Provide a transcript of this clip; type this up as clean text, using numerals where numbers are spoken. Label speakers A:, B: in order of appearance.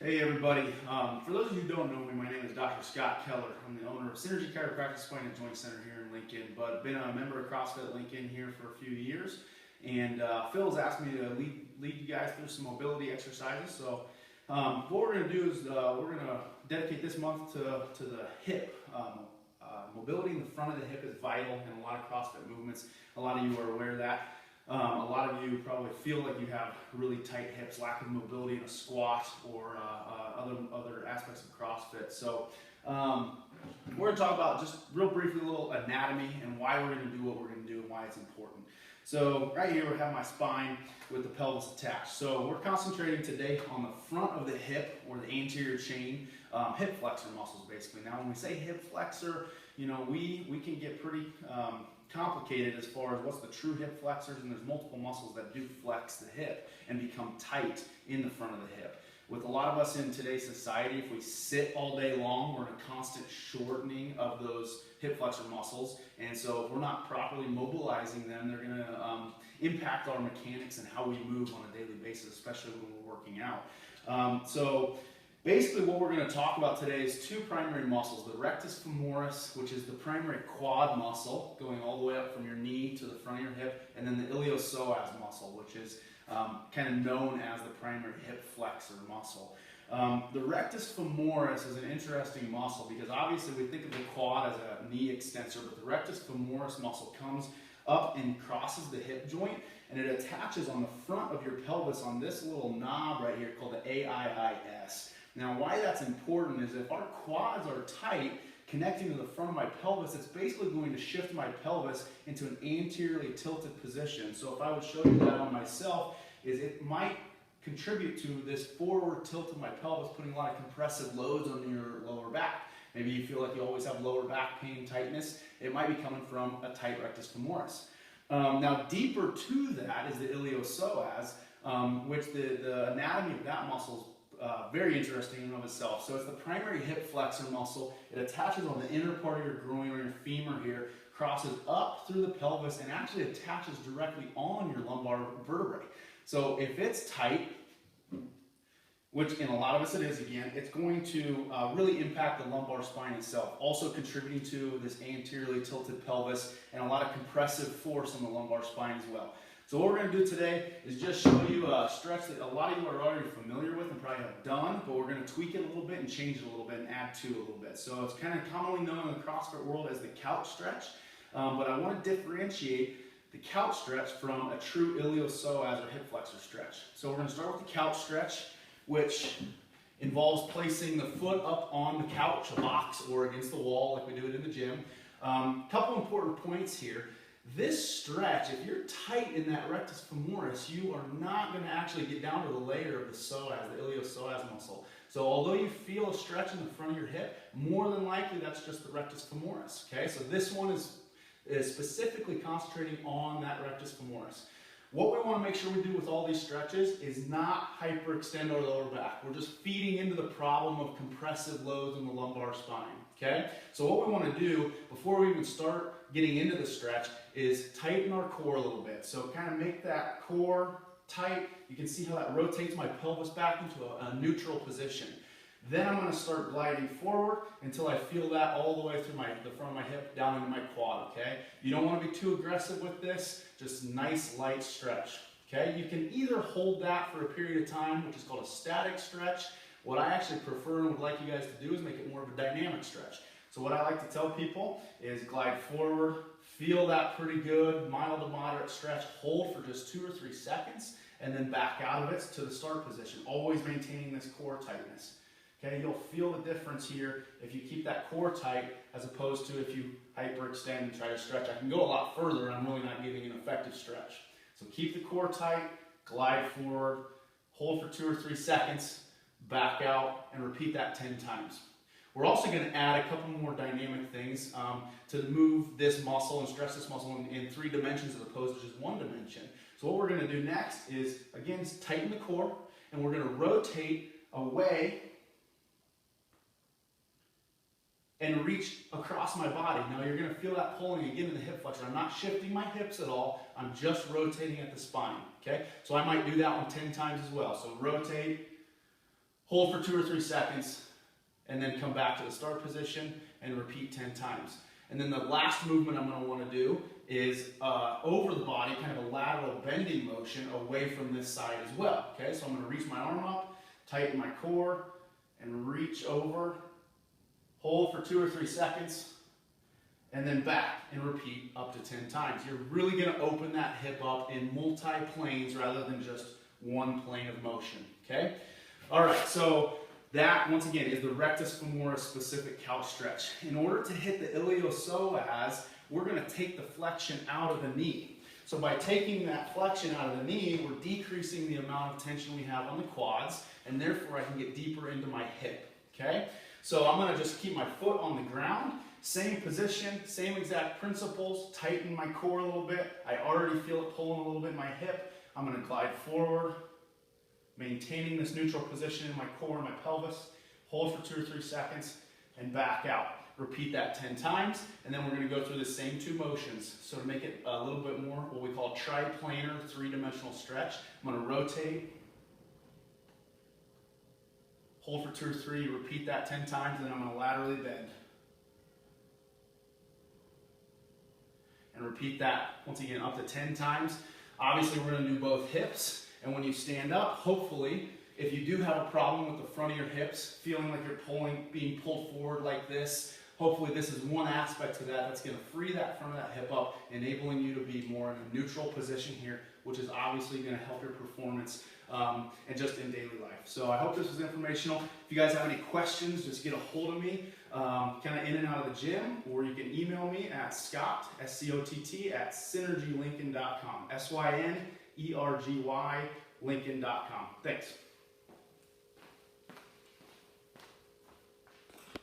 A: Hey everybody, for those of you who don't know me, my name is Dr. Scott Keller. I'm the owner of Synergy Chiropractic Spine and Joint Center here in Lincoln, but been a member of CrossFit Lincoln here for a few years. And Phil has asked me to lead you guys through some mobility exercises. So what we're going to do is we're going to dedicate this month to the hip. Mobility in the front of the hip is vital in a lot of CrossFit movements. A lot of you are aware of that. A lot of you probably feel like you have really tight hips, lack of mobility in a squat or other aspects of CrossFit. So we're going to talk about just real briefly a little anatomy and why we're going to do what we're going to do and why it's important. So right here we have my spine with the pelvis attached. So we're concentrating today on the front of the hip or the anterior chain, hip flexor muscles basically. Now when we say hip flexor, you know, we can get pretty complicated as far as what's the true hip flexors, and there's multiple muscles that do flex the hip and become tight in the front of the hip. With a lot of us in today's society, if we sit all day long, we're in a constant shortening of those hip flexor muscles, and so if we're not properly mobilizing them, they're going to impact our mechanics and how we move on a daily basis, especially when we're working out. So basically what we're going to talk about today is two primary muscles, the rectus femoris, which is the primary quad muscle going all the way up from your knee to the front of your hip, and then the iliopsoas muscle, which is kind of known as the primary hip flexor muscle. The rectus femoris is an interesting muscle because obviously we think of the quad as a knee extensor, but the rectus femoris muscle comes up and crosses the hip joint, and it attaches on the front of your pelvis on this little knob right here called the AIIS. Now why that's important is if our quads are tight, connecting to the front of my pelvis, it's basically going to shift my pelvis into an anteriorly tilted position. So if I would show you that on myself, is it might contribute to this forward tilt of my pelvis, putting a lot of compressive loads on your lower back. Maybe you feel like you always have lower back pain, tightness. It might be coming from a tight rectus femoris. Now deeper to that is the iliopsoas, which the anatomy of that muscle is very interesting in and of itself. So it's the primary hip flexor muscle. It attaches on the inner part of your groin or your femur here, crosses up through the pelvis, and actually attaches directly on your lumbar vertebrae. So if it's tight, which in a lot of us it is again, it's going to really impact the lumbar spine itself, also contributing to this anteriorly tilted pelvis and a lot of compressive force on the lumbar spine as well. So what we're going to do today is just show you a stretch that a lot of you are already familiar with and probably have done, but we're going to tweak it a little bit and change it a little bit and add to it a little bit. So it's kind of commonly known in the CrossFit world as the couch stretch, but I want to differentiate the couch stretch from a true iliopsoas or hip flexor stretch. So we're going to start with the couch stretch, which involves placing the foot up on the couch, a box, or against the wall like we do it in the gym. Couple important points here. This stretch, if you're tight in that rectus femoris, you are not going to actually get down to the layer of the psoas, the iliopsoas muscle. So although you feel a stretch in the front of your hip, more than likely that's just the rectus femoris. Okay, so this one is specifically concentrating on that rectus femoris. What we want to make sure we do with all these stretches is not hyperextend our lower back. We're just feeding into the problem of compressive loads in the lumbar spine. Okay? So what we want to do before we even start getting into the stretch is tighten our core a little bit. So kind of make that core tight. You can see how that rotates my pelvis back into a neutral position. Then I'm going to start gliding forward until I feel that all the way through the front of my hip down into my quad, okay? You don't want to be too aggressive with this, just nice light stretch, okay? You can either hold that for a period of time, which is called a static stretch. What I actually prefer and would like you guys to do is make it more of a dynamic stretch. So what I like to tell people is glide forward, feel that pretty good, mild to moderate stretch, hold for just 2 or 3 seconds, and then back out of it to the start position, always maintaining this core tightness. Okay, you'll feel the difference here if you keep that core tight as opposed to if you hyperextend and try to stretch. I can go a lot further and I'm really not giving an effective stretch. So keep the core tight, glide forward, hold for 2 or 3 seconds, back out, and repeat that 10 times. We're also going to add a couple more dynamic things to move this muscle and stretch this muscle in 3 dimensions as opposed to just 1 dimension. So what we're going to do next is, again, tighten the core, and we're going to rotate away and reach across my body. Now you're going to feel that pulling again in the hip flexor. I'm not shifting my hips at all. I'm just rotating at the spine. Okay? So I might do that one 10 times as well. So rotate, hold for 2 or 3 seconds, and then come back to the start position and repeat 10 times. And then the last movement I'm going to want to do is over the body, kind of a lateral bending motion away from this side as well. Okay, so I'm going to reach my arm up, tighten my core, and reach over, hold for 2 or 3 seconds, and then back and repeat up to 10 times. You're really going to open that hip up in multi-planes rather than just one plane of motion. Okay? All right, so that, once again, is the rectus femoris specific calf stretch. In order to hit the iliopsoas, we're going to take the flexion out of the knee. So by taking that flexion out of the knee, we're decreasing the amount of tension we have on the quads, and therefore I can get deeper into my hip. Okay? So I'm going to just keep my foot on the ground, same position, same exact principles, tighten my core a little bit. I already feel it pulling a little bit in my hip. I'm going to glide forward, maintaining this neutral position in my core and my pelvis, hold for 2 or 3 seconds, and back out. Repeat that 10 times, and then we're going to go through the same 2 motions. So to make it a little bit more what we call tri-planar, 3-dimensional stretch, I'm going to rotate, hold for 2 or 3, repeat that 10 times, and then I'm going to laterally bend. And repeat that, once again, up to 10 times. Obviously, we're going to do both hips, and when you stand up, hopefully, if you do have a problem with the front of your hips, feeling like you're being pulled forward like this, hopefully this is one aspect to that that's going to free that front of that hip up, enabling you to be more in a neutral position here, which is obviously going to help your performance and just in daily life. So I hope this was informational. If you guys have any questions, just get a hold of me, kind of in and out of the gym, or you can email me at Scott, S-C-O-T-T, at synergylincoln.com, S-Y-N-E-R-G-Y Lincoln.com. Thanks.